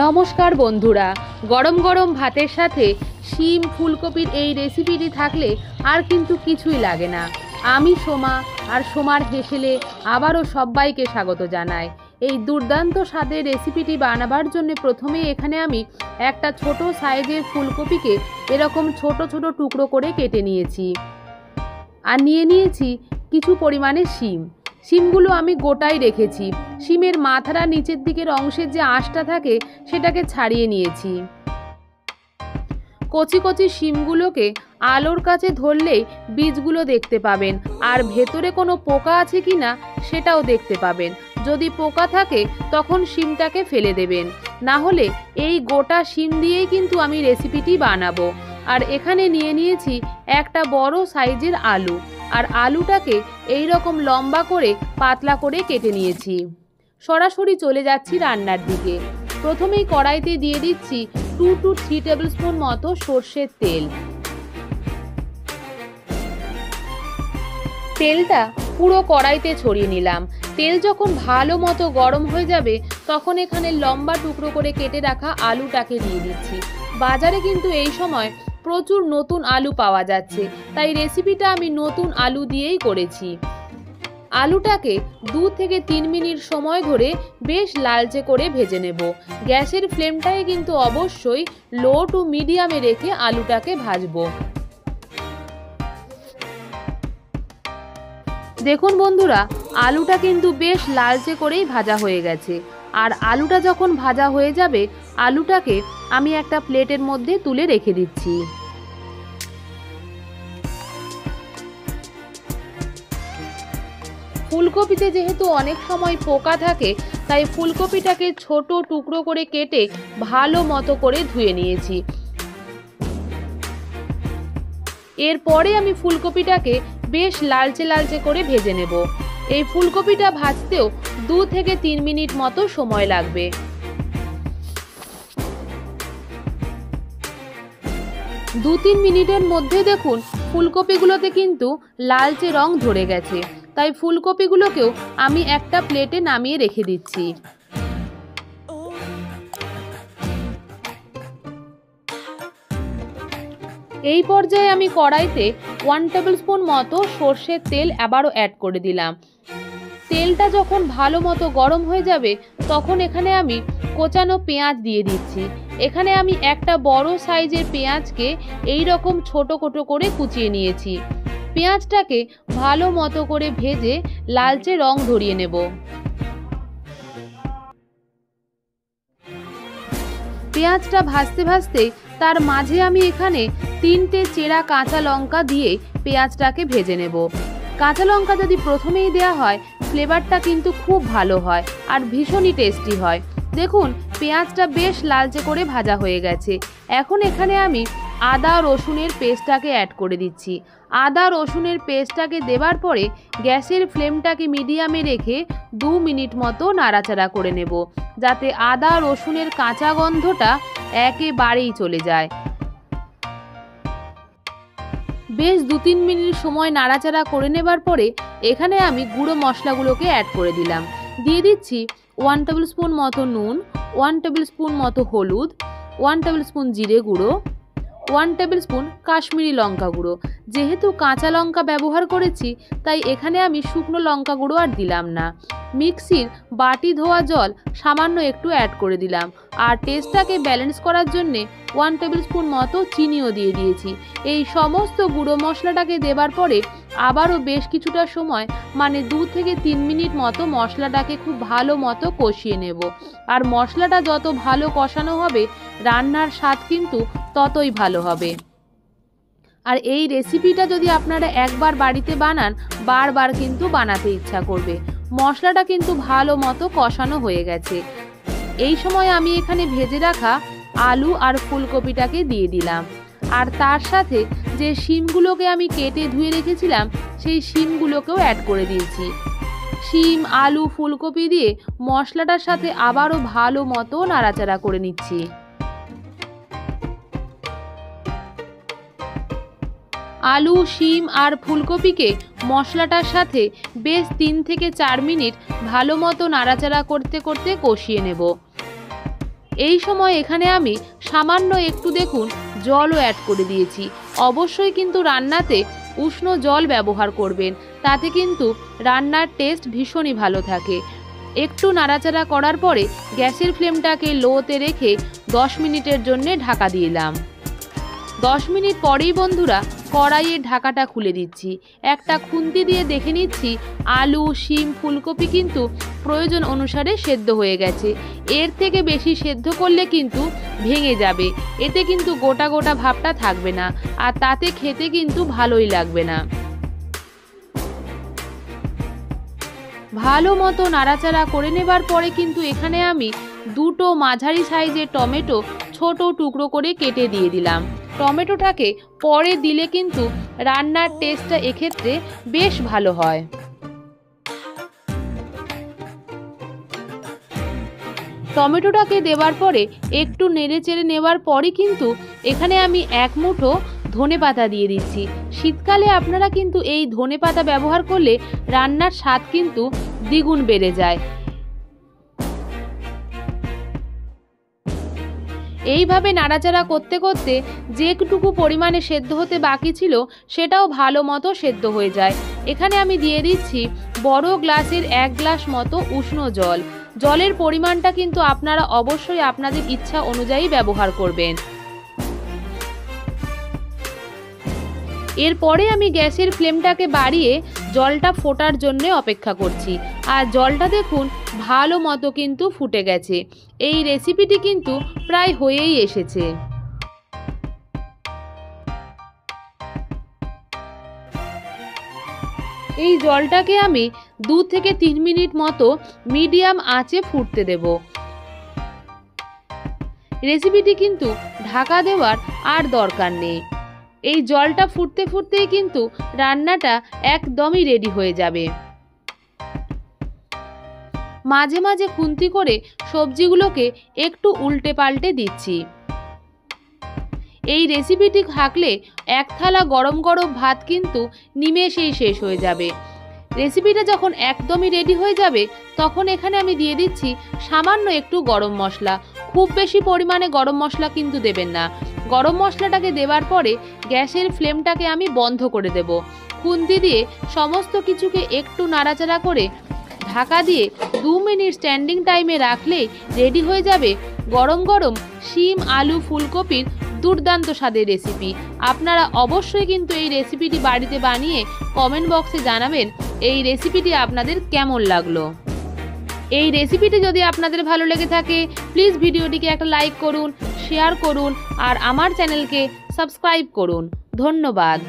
নমস্কার বন্ধুরা, গরম গরম ভাতের সাথে শিম ফুলকপির এই রেসিপিটি থাকলে আর কিন্তু কিছুই লাগে না। আমি সোমা, আর সোমার হেসেলে আবারও সবাইকে স্বাগত জানাই। এই দুর্দান্ত স্বাদের রেসিপিটি বানাবার জন্য প্রথমেই এখানে আমি একটা ছোট সাইজের ফুলকপিকে এরকম ছোট ছোট টুকরো করে কেটে নিয়েছি। আর নিয়ে নিয়েছি কিছু পরিমাণে শিম। শিমগুলো আমি গোটাই রেখেছি। শিমের মাথাটা নিচের দিকের অংশের যে আঁশটা থাকে সেটাকে ছাড়িয়ে নিয়েছি। কচি কচি শিমগুলোকে আলোর কাছে ধরলেই বীজগুলো দেখতে পাবেন, আর ভেতরে কোনো পোকা আছে কি না সেটাও দেখতে পাবেন। যদি পোকা থাকে তখন শিমটাকে ফেলে দেবেন, না হলে এই গোটা শিম দিয়েই কিন্তু আমি রেসিপিটি বানাবো। আর এখানে নিয়ে নিয়েছি একটা বড় সাইজের আলু, আর আলুটাকে এই রকম লম্বা করে পাতলা করে কেটে নিয়েছি। সরাসরি চলে যাচ্ছি রান্নার দিকে। প্রথমেই কড়াইতে দিয়ে দিচ্ছি 2 to 3 টেবিল স্পুন মতো সর্ষের তেল। তেলটা পুরো কড়াইতে ছড়িয়ে নিলাম। তেল যখন ভালো মতো গরম হয়ে যাবে তখন এখানে লম্বা টুকরো করে কেটে রাখা আলুটাকে দিয়ে দিচ্ছি। বাজারে কিন্তু এই সময় প্রচুর নতুন আলু পাওয়া যাচ্ছে, তাই রেসিপিটা আমি নতুন আলু দিয়েই করেছি। আলুটাকে 2 থেকে 3 মিনিট সময় ধরে বেশ লালচে করে ভেজে নেব। গ্যাসের ফ্লেমটাকে কিন্তু অবশ্যই লো টু মিডিয়ামে রেখে আলুটাকে ভাজবো। দেখুন বন্ধুরা, আলুটা কিন্তু বেশ লালচে করেই ভাজা হয়ে গেছে। আর আলুটা যখন ভাজা হয়ে যাবে আলুটাকে আমি একটা প্লেটের মধ্যে তুলে রেখে দিচ্ছি। ফুলকপিতে যেহেতু অনেক সময় পোকা থাকে, তাই ফুলকপিটাকে ছোট টুকরো করে কেটে ভালো মতো করে ধুয়ে নিয়েছি। এরপরে আমি ফুলকপিটাকে বেশ লালচে লালচে করে ভেজে নেব। এই ফুলকপিটা ভাজতেও 2 থেকে 3 মিনিট মতো সময় লাগবে। 2-3 মিনিটের মধ্যে দেখুন ফুলকপিগুলোতে কিন্তু লালচে রং ধরে গেছে, তাই ফুলকপিগুলোকেও আমি একটা প্লেটে নামিয়ে রেখে দিচ্ছি। এই পর্যায়ে আমি কড়াইতে 1 টেবিল স্পুন মতো সর্ষের তেল আবারও অ্যাড করে দিলাম। তেলটা যখন ভালো মতো গরম হয়ে যাবে তখন এখানে আমি কোচানো পেঁয়াজ দিয়ে দিচ্ছি। এখানে আমি একটা বড় সাইজের পেঁয়াজকে এই রকম ছোট ছোট করে কুচিয়ে নিয়েছি। পেঁয়াজটাকে ভালো মতো করে ভেজে লালচে রং ধরিয়ে নেব। পেঁয়াজটা ভাজতে ভাজতে তার মাঝে আমি এখানে 3টে চেরা কাঁচা লঙ্কা দিয়ে পেঁয়াজটাকে ভেজে নেব। কাঁচা লঙ্কা যদি প্রথমেই দেওয়া হয় ফ্লেভারটা কিন্তু খুব ভালো হয় আর ভীষণই টেস্টি হয়। দেখুন পেঁয়াজটা বেশ লালচে করে ভাজা হয়ে গেছে। এখন এখানে আমি আদা রসুনের পেস্টটাকে অ্যাড করে দিচ্ছি। আদা রসুনের পেস্টটাকে দেবার পরে গ্যাসের ফ্লেমটাকে মিডিয়ামে রেখে 2 মিনিট মতো নাড়াচাড়া করে নেব, যাতে আদা রসুনের কাঁচা গন্ধটা একেবারেই চলে যায়। বেশ 2-3 মিনিট সময় নাড়াচাড়া করে নেবার পরে এখানে আমি গুঁড়ো মশলাগুলোকে অ্যাড করে দিলাম। দিয়ে দিচ্ছি 1 টেবিল স্পুন মতো নুন, 1 টেবিল স্পুন মতো হলুদ, 1 টেবিল স্পুন জিরে গুঁড়ো, 1 টেবিল স্পুন কাশ্মীরি লঙ্কা গুঁড়ো। যেহেতু কাঁচা লঙ্কা ব্যবহার করেছি তাই এখানে আমি শুকনো লঙ্কা গুঁড়ো আর দিলাম না। মিক্সির বাটি ধোয়া জল সামান্য একটু অ্যাড করে দিলাম। আর টেস্টটাকে ব্যালেন্স করার জন্যে 1 টেবিল স্পুন মতো চিনিও দিয়ে দিয়েছি। এই সমস্ত গুঁড়ো মশলাটাকে দেবার পরে আবারও বেশ কিছুটা সময় মানে 2 থেকে 3 মিনিট মতো মশলাটাকে খুব ভালো মতো কষিয়ে নেব। আর মশলাটা যত ভালো কষানো হবে রান্নার স্বাদ কিন্তু ততই ভালো হবে। আর এই রেসিপিটা যদি আপনারা একবার বাড়িতে বানান বারবার কিন্তু বানাতে ইচ্ছা করবে। মশলাটা কিন্তু ভালো মতো কষানো হয়ে গেছে। এই সময় আমি এখানে ভেজে রাখা আলু আর ফুলকপিটাকে দিয়ে দিলাম। আর তার সাথে যে শিমগুলোকে আমি কেটে ধুয়ে রেখেছিলাম সেই শিমগুলোকেও অ্যাড করে দিয়েছি। শিম আলু ফুলকপি দিয়ে মশলাটার সাথে আবারও ভালো মতো নাড়াচাড়া করে নিচ্ছি। আলু শিম আর ফুলকপিকে মশলাটার সাথে বেশ 3 থেকে 4 মিনিট ভালো মতো নাড়াচাড়া করতে করতে কষিয়ে নেব। এই সময় এখানে আমি সামান্য একটু দেখুন জলও অ্যাড করে দিয়েছি। অবশ্যই কিন্তু রান্নাতে উষ্ণ জল ব্যবহার করবেন, তাতে কিন্তু রান্নার টেস্ট ভীষণই ভালো থাকে। একটু নাড়াচাড়া করার পরে গ্যাসের ফ্লেমটাকে লোতে রেখে 10 মিনিটের জন্য ঢাকা দিলাম। 10 মিনিট পরেই বন্ধুরা কড়াইয়ের ঢাকাটা খুলে দিচ্ছি। একটা খুন্তি দিয়ে দেখে নিচ্ছি আলু, শিম, ফুলকপি কিন্তু প্রয়োজন অনুসারে সেদ্ধ হয়ে গেছে। এর থেকে বেশি সেদ্ধ করলে কিন্তু ভেঙে যাবে, এতে কিন্তু গোটা গোটা ভাবটা থাকবে না, আর তাতে খেতে কিন্তু ভালোই লাগবে না। ভালো মতো নাড়াচাড়া করে নেবার পরে কিন্তু এখানে আমি দুটো মাঝারি সাইজের টমেটো ছোট টুকরো করে কেটে দিয়ে দিলাম। টমেটোটাকে পরে দিলে কিন্তু রান্নার টেস্টটা এক্ষেত্রে বেশ ভালো হয়। টমেটোটাকে দেওয়ার পরে একটু নেড়ে চেড়ে নেওয়ার পরই কিন্তু এখানে আমি 1 মুঠো ধনেপাতা দিয়ে দিচ্ছি। শীতকালে আপনারা কিন্তু এই ধনেপাতা ব্যবহার করলে রান্নার স্বাদ কিন্তু দ্বিগুণ বেড়ে যায়। এইভাবে নাড়াচাড়া করতে করতে যেটুকু পরিমাণে সেদ্ধ হতে বাকি ছিল সেটাও ভালো মতো সেদ্ধ হয়ে যায়। এখানে আমি দিয়ে দিচ্ছি বড় গ্লাসের 1 গ্লাস মতো উষ্ণ জল। জলের পরিমাণটা কিন্তু আপনারা অবশ্যই আপনাদের ইচ্ছা অনুযায়ী ব্যবহার করবেন। এরপরে আমি গ্যাসের ফ্লেমটাকে বাড়িয়ে জলটা ফোটার জন্য অপেক্ষা করছি। আর জলটা দেখুন ভালো মতো কিন্তু ফুটে গেছে। এই রেসিপিটি কিন্তু প্রায় হয়েই এসেছে। এই জলটাকে আমি 2 থেকে 3 মিনিট মতো মিডিয়াম আঁচে ফুটতে দেব। রেসিপিটি কিন্তু ঢাকা দেওয়ার আর দরকার নেই। এই জলটা ফুটতে ফুটতেই কিন্তু রান্নাটা একদমই রেডি হয়ে যাবে। মাঝে মাঝে খুন্তি করে সবজিগুলোকে একটু উল্টে পাল্টে দিচ্ছি। এই রেসিপিটি থাকলে 1 থালা গরম গরম ভাত কিন্তু নিমেষেই শেষ হয়ে যাবে। রেসিপিটা যখন একদমই রেডি হয়ে যাবে তখন এখানে আমি দিয়ে দিচ্ছি সামান্য একটু গরম মশলা। খুব বেশি পরিমাণে গরম মশলা কিন্তু দেবেন না। গরম মশলাটাকে দেওয়ার পরে গ্যাসের ফ্লেমটাকে আমি বন্ধ করে দেব। খুন্তি দিয়ে সমস্ত কিছুকে একটু নাড়াচাড়া করে ঢাকা দিয়ে 2 মিনিট স্ট্যান্ডিং টাইমে রাখলেই রেডি হয়ে যাবে গরম গরম শিম, আলু, ফুলকপির দুর্দান্ত স্বাদের রেসিপি। আপনারা অবশ্যই কিন্তু এই রেসিপিটি বাড়িতে বানিয়ে কমেন্ট বক্সে জানাবেন এই রেসিপিটি আপনাদের কেমন লাগলো। এই রেসিপিটি যদি আপনাদের ভালো লেগে থাকে প্লিজ ভিডিওটিকে একটা লাইক করুন, শেয়ার করুন আর আমার চ্যানেলকে সাবস্ক্রাইব করুন। ধন্যবাদ।